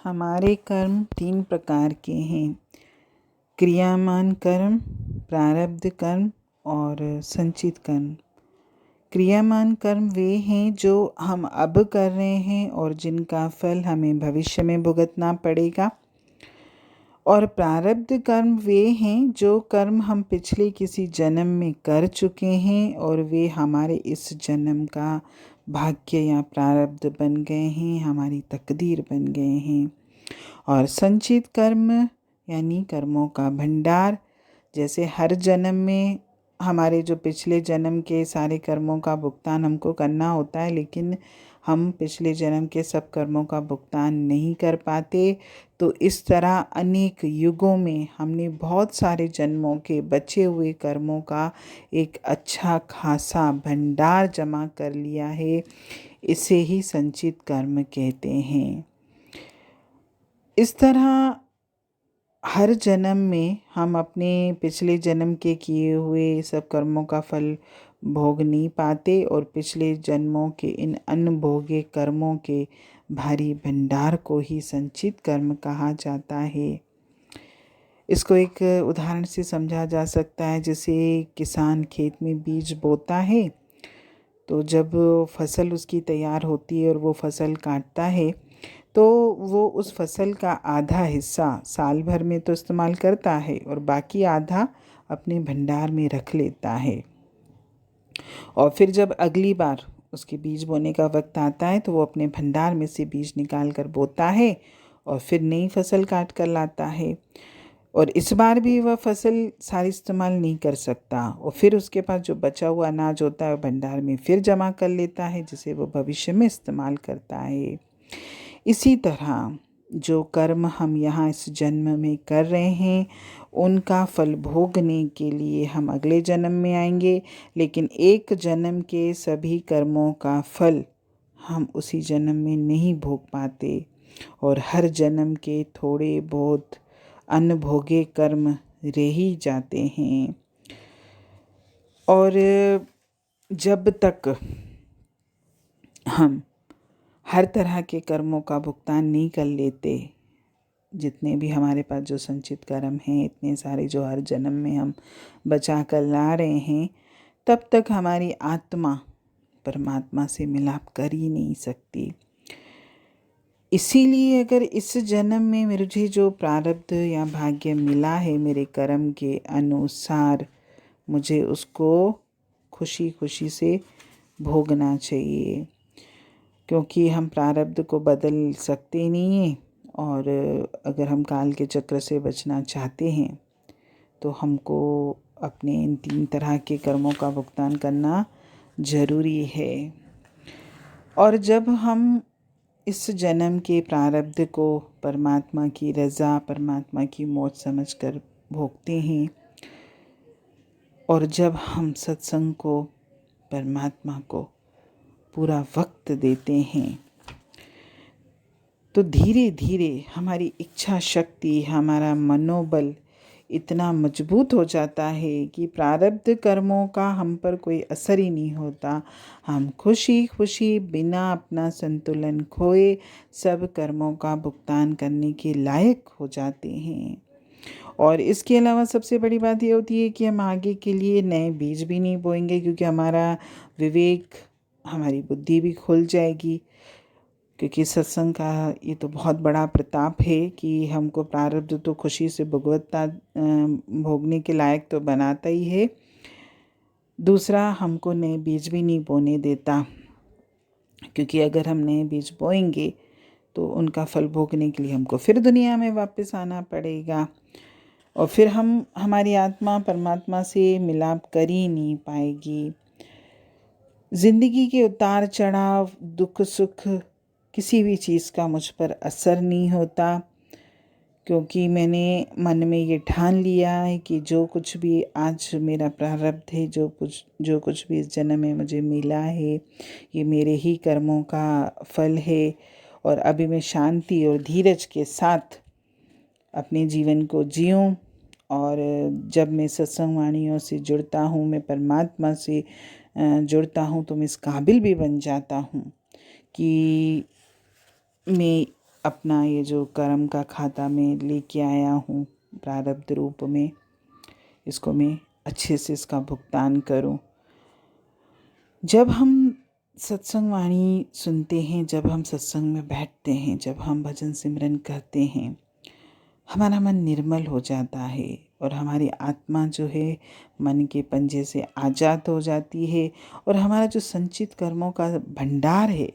हमारे कर्म 3 प्रकार के हैं। क्रियामान कर्म, प्रारब्ध कर्म और संचित कर्म। क्रियामान कर्म वे हैं जो हम अब कर रहे हैं और जिनका फल हमें भविष्य में भुगतना पड़ेगा। और प्रारब्ध कर्म वे हैं जो कर्म हम पिछले किसी जन्म में कर चुके हैं और वे हमारे इस जन्म का भाग्य या प्रारब्ध बन गए हैं, हमारी तकदीर बन गए हैं। और संचित कर्म यानी कर्मों का भंडार, जैसे हर जन्म में हमारे जो पिछले जन्म के सारे कर्मों का भुगतान हमको करना होता है, लेकिन हम पिछले जन्म के सब कर्मों का भुगतान नहीं कर पाते। तो इस तरह अनेक युगों में हमने बहुत सारे जन्मों के बचे हुए कर्मों का एक अच्छा खासा भंडार जमा कर लिया है। इसे ही संचित कर्म कहते हैं। इस तरह हर जन्म में हम अपने पिछले जन्म के किए हुए सब कर्मों का फल भोग नहीं पाते और पिछले जन्मों के इन अनभोगे कर्मों के भारी भंडार को ही संचित कर्म कहा जाता है। इसको एक उदाहरण से समझा जा सकता है। जैसे किसान खेत में बीज बोता है, तो जब फसल उसकी तैयार होती है और वो फसल काटता है, तो वो उस फसल का आधा हिस्सा साल भर में तो इस्तेमाल करता है और बाकी आधा अपने भंडार में रख लेता है। और फिर जब अगली बार उसके बीज बोने का वक्त आता है, तो वो अपने भंडार में से बीज निकाल कर बोता है और फिर नई फसल काट कर लाता है। और इस बार भी वह फसल सारी इस्तेमाल नहीं कर सकता और फिर उसके पास जो बचा हुआ अनाज होता है, भंडार में फिर जमा कर लेता है, जिसे वो भविष्य में इस्तेमाल करता है। इसी तरह जो कर्म हम यहाँ इस जन्म में कर रहे हैं, उनका फल भोगने के लिए हम अगले जन्म में आएंगे, लेकिन एक जन्म के सभी कर्मों का फल हम उसी जन्म में नहीं भोग पाते और हर जन्म के थोड़े बहुत अनभोगे कर्म रह ही जाते हैं। और जब तक हम हर तरह के कर्मों का भुगतान नहीं कर लेते, जितने भी हमारे पास जो संचित कर्म हैं, इतने सारे जो हर जन्म में हम बचा कर ला रहे हैं, तब तक हमारी आत्मा परमात्मा से मिलाप कर ही नहीं सकती। इसीलिए अगर इस जन्म में मुझे जो प्रारब्ध या भाग्य मिला है मेरे कर्म के अनुसार, मुझे उसको खुशी खुशी से भोगना चाहिए, क्योंकि हम प्रारब्ध को बदल सकते नहीं हैं। और अगर हम काल के चक्र से बचना चाहते हैं, तो हमको अपने इन 3 तरह के कर्मों का भुगतान करना ज़रूरी है। और जब हम इस जन्म के प्रारब्ध को परमात्मा की रज़ा, परमात्मा की मौत समझकर भोगते हैं, और जब हम सत्संग को, परमात्मा को पूरा वक्त देते हैं, तो धीरे धीरे हमारी इच्छा शक्ति, हमारा मनोबल इतना मजबूत हो जाता है कि प्रारब्ध कर्मों का हम पर कोई असर ही नहीं होता। हम खुशी खुशी बिना अपना संतुलन खोए सब कर्मों का भुगतान करने के लायक हो जाते हैं। और इसके अलावा सबसे बड़ी बात ये होती है कि हम आगे के लिए नए बीज भी नहीं बोएंगे, क्योंकि हमारा विवेक, हमारी बुद्धि भी खुल जाएगी। क्योंकि सत्संग का ये तो बहुत बड़ा प्रताप है कि हमको प्रारब्ध तो खुशी से भुगवत्ता भोगने के लायक तो बनाता ही है, दूसरा हमको नए बीज भी नहीं बोने देता। क्योंकि अगर हम नए बीज बोएंगे तो उनका फल भोगने के लिए हमको फिर दुनिया में वापस आना पड़ेगा और फिर हमारी आत्मा परमात्मा से मिलाप कर ही नहीं पाएगी। ज़िंदगी के उतार चढ़ाव, दुख सुख, किसी भी चीज़ का मुझ पर असर नहीं होता, क्योंकि मैंने मन में ये ठान लिया है कि जो कुछ भी आज मेरा प्रारब्ध है, जो कुछ भी इस जन्म में मुझे मिला है, ये मेरे ही कर्मों का फल है। और अभी मैं शांति और धीरज के साथ अपने जीवन को जीऊँ। और जब मैं सत्संग वाणियों से जुड़ता हूँ, मैं परमात्मा से जुड़ता हूँ, तो मैं इस काबिल भी बन जाता हूँ कि मैं अपना ये जो कर्म का खाता मैं लेके आया हूँ प्रारब्ध रूप में, इसको मैं अच्छे से इसका भुगतान करूँ। जब हम सत्संग वाणी सुनते हैं, जब हम सत्संग में बैठते हैं, जब हम भजन सिमरन करते हैं, हमारा मन निर्मल हो जाता है और हमारी आत्मा जो है मन के पंजे से आज़ाद हो जाती है और हमारा जो संचित कर्मों का भंडार है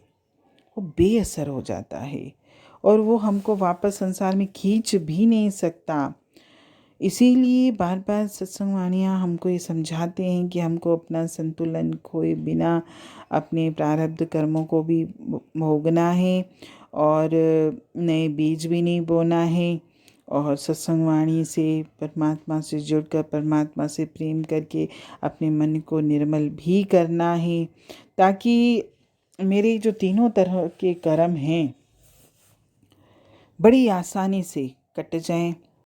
वो बेअसर हो जाता है और वो हमको वापस संसार में खींच भी नहीं सकता। इसीलिए बार बार सत्संग वाणियाँ हमको ये समझाते हैं कि हमको अपना संतुलन खोए बिना अपने प्रारब्ध कर्मों को भी भोगना है और नए बीज भी नहीं बोना है और सत्संग वाणी से परमात्मा से जुड़कर परमात्मा से प्रेम करके अपने मन को निर्मल भी करना है, ताकि मेरे जो तीनों तरह के कर्म हैं बड़ी आसानी से कट जाएं